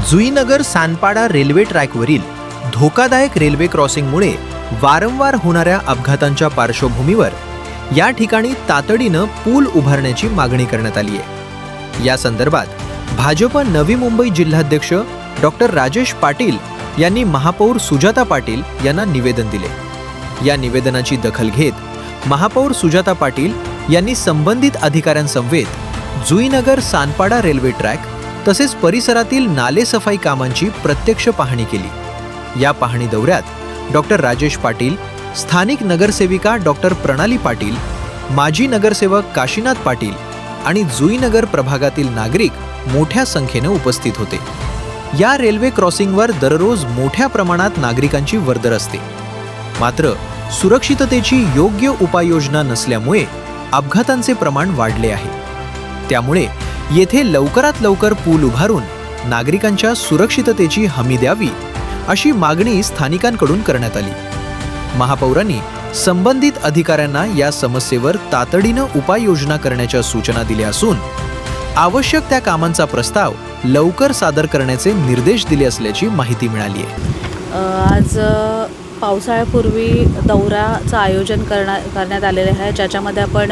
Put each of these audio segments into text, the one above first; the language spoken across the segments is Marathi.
जुईनगर सानपाडा रेल्वे ट्रॅकवरील धोकादायक रेल्वे क्रॉसिंगमुळे वारंवार होणाऱ्या अपघातांच्या पार्श्वभूमीवर या ठिकाणी तातडीनं पूल उभारण्याची मागणी करण्यात आली आहे। या संदर्भात भाजप नवी मुंबई जिल्हाध्यक्ष डॉक्टर राजेश पाटील यांनी महापौर सुजाता पाटील यांना निवेदन दिले। या निवेदनाची दखल घेत महापौर सुजाता पाटील यांनी संबंधित अधिकाऱ्यांसमवेत जुईनगर सानपाडा रेल्वे ट्रॅक तसेच परिसरातील नाले सफाई कामांची प्रत्यक्ष पाहणी केली। या पाहणी दौऱ्यात डॉक्टर राजेश पाटील, स्थानिक नगरसेविका डॉक्टर प्रणाली पाटील, माजी नगरसेवक काशीनाथ पाटील आणि जुईनगर प्रभागातील नागरिक मोठ्या संख्येने उपस्थित होते। या रेल्वे क्रॉसिंगवर दररोज मोठ्या प्रमाणात नागरिकांची वर्दळ असते, मात्र सुरक्षिततेची योग्य उपाययोजना नसल्यामुळे अपघातांचे प्रमाण वाढले आहे। त्यामुळे येथे लवकरात लवकर पूल उभारून नागरिकांच्या सुरक्षिततेची हमी द्यावी अशी मागणी स्थानिकांकडून करण्यात आली। महापौरांनी संबंधित अधिकाऱ्यांना या समस्येवर तातडीनं उपाययोजना करण्याच्या सूचना दिल्या असून आवश्यक त्या कामांचा प्रस्ताव लवकर सादर करण्याचे निर्देश दिले असल्याची माहिती मिळाली आहे। आज पावसाळ्यापूर्वी दौऱ्याचं आयोजन करण्यात आलेले आहे, ज्याच्यामध्ये आपण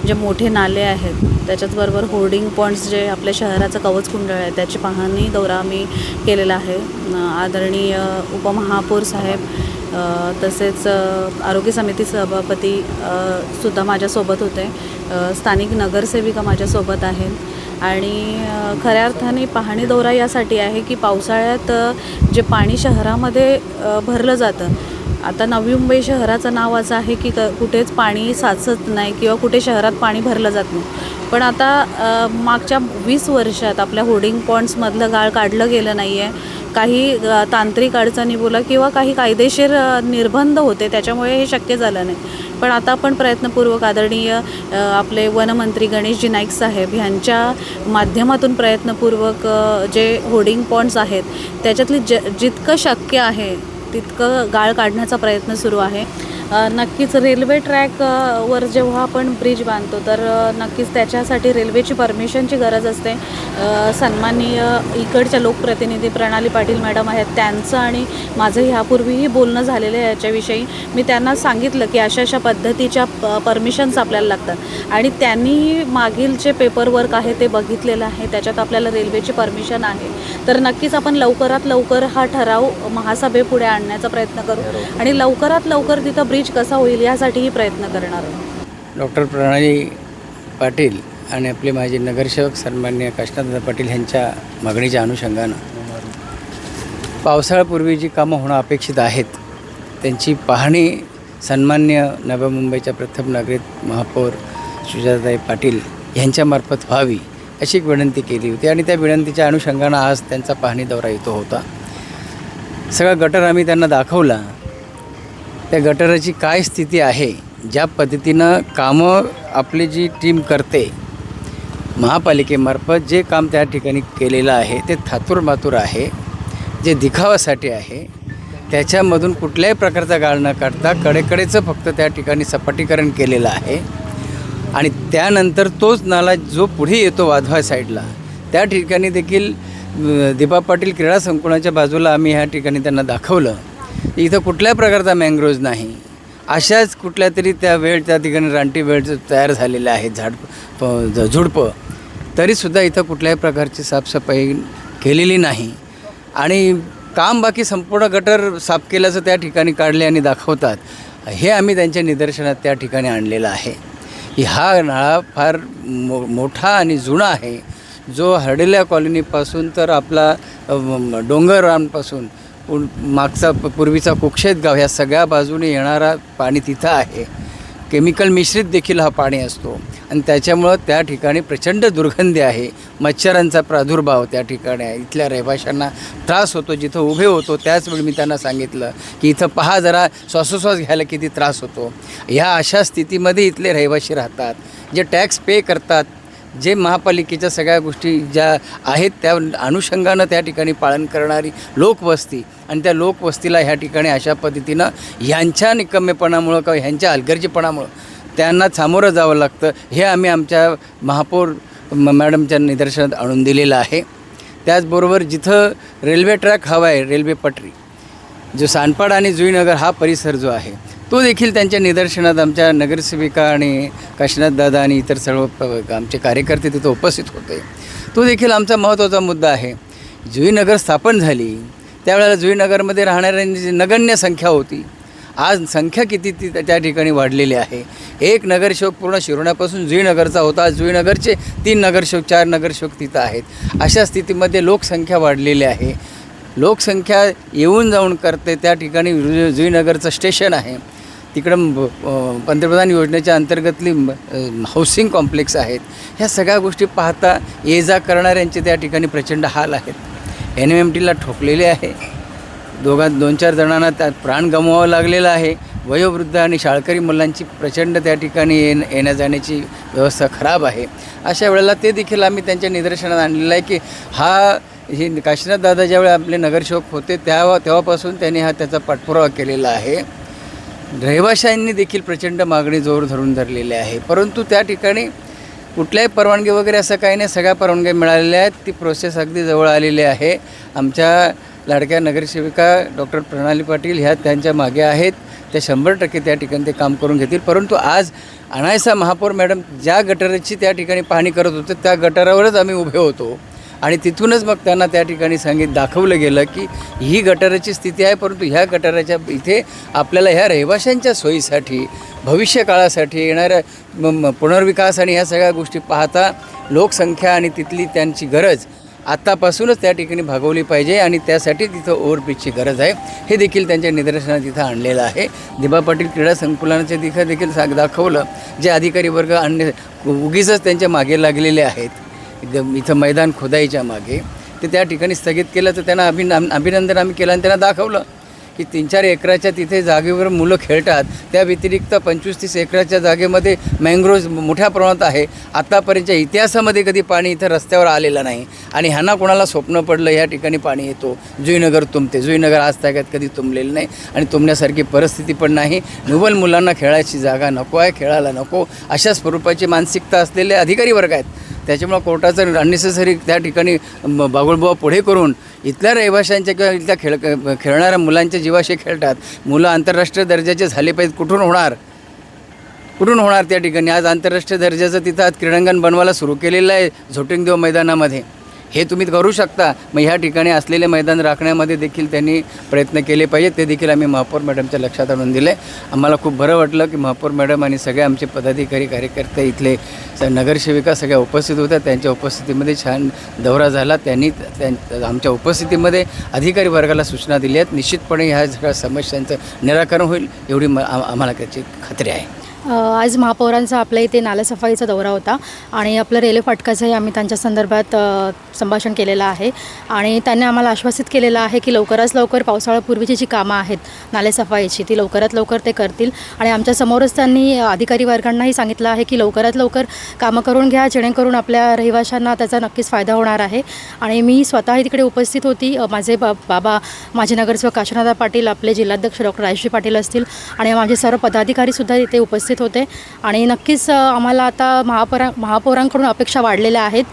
जे मोठे नाले आहेत त्याच्याचबरोबर होर्डिंग पॉईंट्स जे आपल्या शहराचं कवचकुंडळ आहे त्याची पाहणी दौरा आम्ही केलेला आहे। आदरणीय उपमहापौर साहेब तसेच आरोग्य समिती सभापती सुद्धा माझ्यासोबत होते, स्थानिक नगरसेविका माझ्यासोबत आहेत आणि खऱ्या अर्थाने पाहणी दौरा यासाठी आहे की पावसाळ्यात जे पाणी शहरामध्ये भरलं जातं, आता नवी मुंबई शहराचं नाव असं आहे की कुठेच पाणी साचत नाही किंवा कुठे शहरात पाणी भरलं जात नाही, पण आता मागच्या 20 वर्षात आपल्या होर्डिंग पॉईंट्समधलं गाळ काढलं गेलं नाही आहे। काही तांत्रिक अडचणी बोला किंवा काही कायदेशीर निर्बंध होते त्याच्यामुळे हे शक्य झालं नाही, पण आता आपण प्रयत्नपूर्वक आदरणीय आपले वनमंत्री गणेशजी नाईक साहेब यांच्या माध्यमातून प्रयत्नपूर्वक जे होर्डिंग पॉईंट्स आहेत त्याच्यातली जितकं शक्य आहे तितकं गाळ काढण्याचा प्रयत्न सुरू आहे। नक्कीच रेल्वे ट्रॅकवर जेव्हा आपण ब्रिज बांधतो तर नक्कीच त्याच्यासाठी रेल्वेची परमिशनची गरज असते। सन्माननीय इकडच्या लोकप्रतिनिधी प्रणाली पाटील मॅडम आहेत, त्यांचं आणि माझं ह्यापूर्वीही बोलणं झालेलं आहे याच्याविषयी। मी त्यांना सांगितलं की अशा पद्धतीच्या परमिशन्स आपल्याला लागतात आणि त्यांनी मागील जे पेपरवर्क आहे ते बघितलेलं आहे, त्याच्यात आपल्याला रेल्वेची परमिशन आहे। तर नक्कीच आपण लवकरात लवकर हा ठराव महासभेपुढे आणण्याचा प्रयत्न करू आणि लवकरात लवकर तिथं ब्रिज कसा होईल यासाठीही प्रयत्न करणार आहोत। डॉक्टर प्रणाली पाटील आणि आपले माजी नगरसेवक सन्माननीय काशीनाथ पाटील यांच्या मागणीच्या अनुषंगानं पावसाळ्यापूर्वी जी कामं होणं अपेक्षित आहेत त्यांची पाहणी सन्माननीय नवी मुंबईच्या प्रथम नागरिक महापौर सुजाताताई पाटील यांच्यामार्फत व्हावी अशी एक विनंती केली होती आणि त्या विनंतीच्या अनुषंगानं आज त्यांचा पाहणी दौरा येतो होता। सगळा गटर आम्ही त्यांना दाखवला, त्या गटाराची काय स्थिती आहे, ज्या पद्धतीनं कामं आपली जी टीम करते महापालिकेमार्फत जे काम त्या ठिकाणी केलेलं आहे ते थातूरमातूर आहे, जे दिखावासाठी आहे, त्याच्यामधून कुठल्याही प्रकारचा गाळ न काढता कडेकडेचं फक्त त्या ठिकाणी सपाटीकरण केलेलं आहे आणि त्यानंतर तोच नाला जो पुढे येतो वाधवा साईडला त्या ठिकाणी देखील दीपा पाटील क्रीडा संकुलाच्या बाजूला आम्ही ह्या ठिकाणी त्यांना दाखवलं, इथं कुठल्याही प्रकारचा मँग्रोव्ज नाही, अशाच कुठल्या तरी त्या ठिकाणी रानटी वेळ तयार झालेल्या आहेत झुडपं, तरीसुद्धा इथं कुठल्याही प्रकारची साफसफाई केलेली नाही आणि काम बाकी संपूर्ण गटर साफ केल्याचं त्या ठिकाणी काढले आणि दाखवतात। हे आम्ही त्यांच्या निदर्शनात त्या ठिकाणी आणलेलं आहे की हा नाळा फार मोठा आणि जुना आहे, जो हर्डेल्या कॉलनीपासून तर आपला डोंगररांपासून मागचा पूर्वीचा कुक्षेत गाव ह्या सगळ्या बाजूने येणारा पाणी तिथं आहे। केमिकल मिश्रित देखील हा पाणी असतो आणि त्याच्यामुळं त्या ठिकाणी प्रचंड दुर्गंधी आहे, मच्छरांचा प्रादुर्भाव त्या ठिकाणी आहे, इथल्या रहिवाशांना त्रास होतो। जिथं उभे होतो त्याचवेळी मी त्यांना सांगितलं की इथं पहा जरा श्वासोश्वास घ्यायला किती त्रास होतो। ह्या अशा स्थितीमध्ये इथले रहिवाशी राहतात, जे टॅक्स पे करतात, जे महापालिकेच्या सगळ्या गोष्टी ज्या आहेत त्या अनुषंगानं त्या ठिकाणी पालन करणारी लोकवस्ती आणि त्या लोकवस्तीला ह्या ठिकाणी अशा पद्धतीनं ह्यांच्या निकम्मेपणामुळं किंवा ह्यांच्या हलगर्जीपणामुळं त्यांना सामोरं जावं लागतं, हे आम्ही आमच्या महापौर मॅडमच्या निदर्शनात आणून दिलेलं आहे। त्याचबरोबर जिथं रेल्वे ट्रॅक हवा आहे, रेल्वे पटरी, जो सानपाड आणि जुईनगर हा परिसर जो आहे तो देखील त्यांच्या निदर्शनात आमच्या नगरसेविका आणि काशीनाथदादा आणि इतर सर्व आमचे कार्यकर्ते तिथं उपस्थित होते. तो देखील आमचा महत्त्वाचा मुद्दा आहे. जुईनगर स्थापन झाली त्यावेळेला जुईनगरमध्ये राहणाऱ्यांची नगण्य संख्या होती. आज संख्या किती ती त्या ठिकाणी वाढलेली आहे. एक नगरसेवक पूर्ण शिरोण्यापासून जुईनगरचा होता. आज जुईनगरचे 3 नगरसेवक 4 नगरसेवक तिथं आहेत. अशा स्थितीमध्ये लोकसंख्या वाढलेली आहे. लोकसंख्या येऊन जाऊन करते. त्या ठिकाणी जुईनगरचं स्टेशन आहे, तिकडं पंतप्रधान योजनेच्या अंतर्गतली हाऊसिंग कॉम्प्लेक्स आहेत. ह्या सगळ्या गोष्टी पाहता ये जा करणाऱ्यांचे त्या ठिकाणी प्रचंड हाल आहेत. NMMTला ठोकलेले आहे. 2-4 जणांना त्यात प्राण गमवावं लागलेलं आहे. वयोवृद्ध आणि शाळकरी मुलांची प्रचंड त्या ठिकाणी येण्या जाण्याची व्यवस्था खराब आहे. अशा वेळेला ते देखील आम्ही त्यांच्या निदर्शनात आणलेलं आहे की हे काशीनाथ दादा ज्यावेळी आपले नगरसेवक होते तेव्हापासून त्यांनी त्याचा पाठपुरावा केलेला आहे. रहिवाशांनी देखील प्रचंड मागणी जोर धरून धरलेली आहे. परंतु त्या ठिकाणी कुठल्याही परवानगी वगैरे असं काही नाही. सगळ्या परवानग्या मिळालेल्या आहेत. ती प्रोसेस अगदी जवळ आलेली आहे. आमच्या लाडक्या नगरसेविका डॉक्टर प्रणाली पाटील ह्या त्यांच्या मागे आहेत. त्या 100% त्या ठिकाणी ते काम करून घेतील. परंतु आज अनायसा महापौर मॅडम ज्या गटाराची त्या ठिकाणी पाहणी करत होते त्या गटारावरच आम्ही उभे होतो आणि तिथूनच मग त्यांना त्या ठिकाणी दाखवलं गेलं की ही गटाराची स्थिती आहे, परंतु ह्या गटाराच्या इथे आपल्याला ह्या रहिवाशांच्या सोयीसाठी भविष्यकाळासाठी येणाऱ्या पुनर्विकास आणि ह्या सगळ्या गोष्टी पाहता लोकसंख्या आणि तिथली त्यांची गरज आत्तापासूनच त्या ठिकाणी भागवली पाहिजे आणि त्यासाठी तिथं ओव्हरब्रिजची गरज आहे. हे देखील त्यांच्या निदर्शनात तिथं आणलेलं आहे. दिबा पाटील क्रीडा संकुलाचे देखील दाखवलं. जे अधिकारी वर्ग अन्य उगीचच त्यांच्या मागे लागलेले आहेत इथं मैदान खोदाईच्या मागे, ते त्या ठिकाणी स्थगित केलं. तर त्यांना अभिनंदन आम्ही केलं आणि त्यांना दाखवलं की 3-4 एकराच्या तिथे जागेवर मुलं खेळतात. त्या व्यतिरिक्त 25-30 एकराच्या जागेमध्ये मँग्रोव्ज मोठ्या प्रमाणात आहे. आत्तापर्यंतच्या इतिहासामध्ये कधी पाणी इथं रस्त्यावर आलेलं नाही आणि ह्यांना कोणाला स्वप्न पडलं ह्या ठिकाणी पाणी येतो, जुईनगर तुंबते. जुईनगर आज ताग्यात कधी तुंबलेलं नाही आणि तुंबण्यासारखी परिस्थिती पण नाही. निव्वळ मुलांना खेळायची जागा नको आहे, खेळायला नको अशा स्वरूपाची मानसिकता असलेले अधिकारी वर्ग आहेत. त्याच्यामुळं कोर्टाचं अननेसेसरी त्या ठिकाणी बागुलबुवा पुढे करून इथल्या रहिवाशांच्या किंवा इथल्या खेळणाऱ्या मुलांच्या जीवाशी खेळतात. मुलं आंतरराष्ट्रीय दर्जाचे झाले पाहिजेत. कुठून होणार त्या ठिकाणी? आज आंतरराष्ट्रीय दर्जाचं तिथं आज क्रीडांगण बनवायला सुरू केलेलं आहे झोटिंगदेव मैदानामध्ये. हे तुम्ही करू शकता. मग ह्या ठिकाणी असलेले मैदान राखण्यामध्ये देखील त्यांनी प्रयत्न केले पाहिजेत. ते देखील आम्ही महापौर मॅडमच्या लक्षात आणून दिले. आम्हाला खूप बरं वाटलं की महापौर मॅडम आणि सगळे आमचे पदाधिकारी कार्यकर्ते इथले नगरसेविका सगळ्या उपस्थित होत्या. त्यांच्या उपस्थितीमध्ये छान दौरा झाला. त्यांनी आमच्या उपस्थितीमध्ये अधिकारी वर्गाला सूचना दिल्या आहेत. निश्चितपणे ह्या सगळ्या समस्यांचं निराकरण होईल एवढी आम्हाला त्याची खात्री आहे. आज महापौरांचा आपल्या इथे नालासफाईचा दौरा होता आणि आपलं रेल्वे फाटकाचंही आम्ही त्यांच्या संदर्भात संभाषण केलेलं आहे आणि त्यांनी आम्हाला आश्वासित केलेलं आहे की लवकरात लवकर पावसाळ्यापूर्वीची जी कामं आहेत नालेसफाईची ती लवकरात लवकर ते करतील. आणि आमच्यासमोरच त्यांनी अधिकारी वर्गांनाही सांगितलं आहे की लवकरात लवकर कामं करून घ्या, जेणेकरून आपल्या रहिवाशांना त्याचा नक्कीच फायदा होणार आहे. आणि मी स्वतःही तिकडे उपस्थित होती. माझे बाबा माजी नगरसेवक काशीनाथ पाटील, आपले जिल्हाध्यक्ष डॉक्टर राजश्री पाटील असतील आणि माझे सर्व पदाधिकारीसुद्धा इथे उपस्थित होते. आणि नक्कीच आम्हाला आता महापौरांकडून अपेक्षा वाढलेल्या आहेत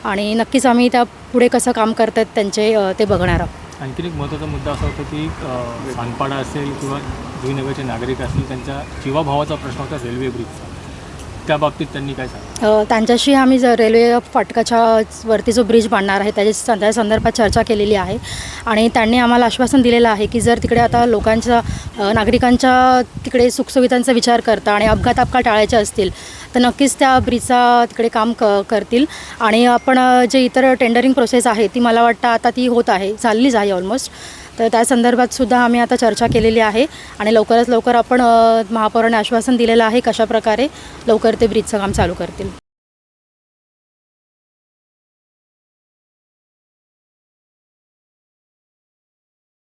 आणि नक्कीच आम्ही त्या पुढे कसं काम करतात त्यांचे ते बघणार आहोत. आणखीन एक महत्त्वाचा मुद्दा असा होता की सानपाडा असेल किंवा जुईनगरचे नागरिक असतील त्यांच्या जीवाभावाचा प्रश्न होता रेल्वे ब्रिजचा. त्या बाबतीत त्यांनी काय सांगितलं? त्यांच्याशी आम्ही रेल्वे फाटकाच्या वरती जो ब्रिज बांधणार आहे त्या संदर्भात चर्चा केलेली आहे आणि त्यांनी आम्हाला आश्वासन दिलेलं आहे की जर तिकडे आता नागरिकांच्या तिकडे सुखसुविधांचा विचार करता आणि अपघात टाळायचे असतील तर नक्कीच त्या ब्रिजचा तिकडे काम करतील. आणि आपण जे इतर टेंडरिंग प्रोसेस आहे ती मला वाटतं आता ती होत आहे, झालेलीच आहे ऑलमोस्ट. तर त्या संदर्भात सुद्धा आम्ही आता चर्चा केलेली आहे आणि लवकरात लवकर आपण महापौरांनी आश्वासन दिलेलं आहे कशाप्रकारे लवकर ते ब्रिजचं काम चालू करतील.